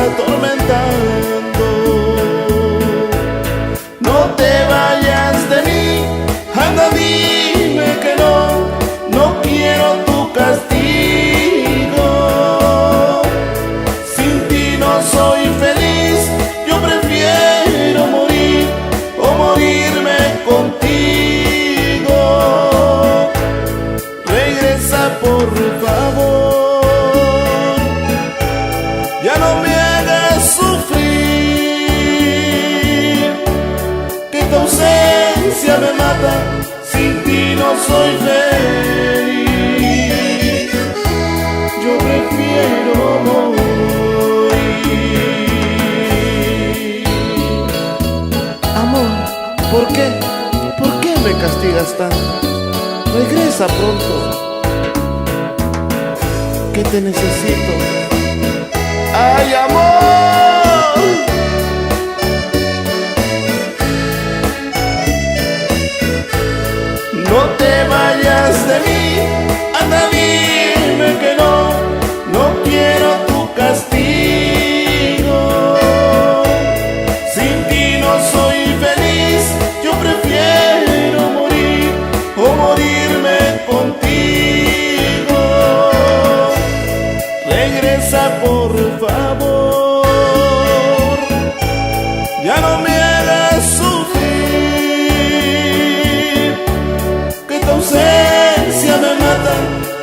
atormentando. No te vayas de mí, anda, dime que no, no quiero tu castigo. Sin ti no soy feliz, yo prefiero morir o morirme contigo. Regresa por favor, ya no me hagas sufrir, que tu ausencia me mata, sin ti no soy feliz. Yo prefiero morir. Amor, ¿por qué? ¿Por qué me castigas tanto? Regresa pronto, que te necesito. ¡Ay, amor! No te vayas de mí, anda, dime que no, no quiero tu castigo. Sin ti no soy feliz, yo prefiero morir o morirme contigo. Regresa por favor, ya no me hagas sufrir, que tu ausencia me mata,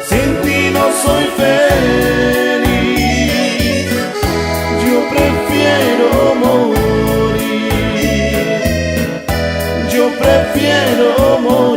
sin ti no soy feliz. Yo prefiero morir, yo prefiero morir.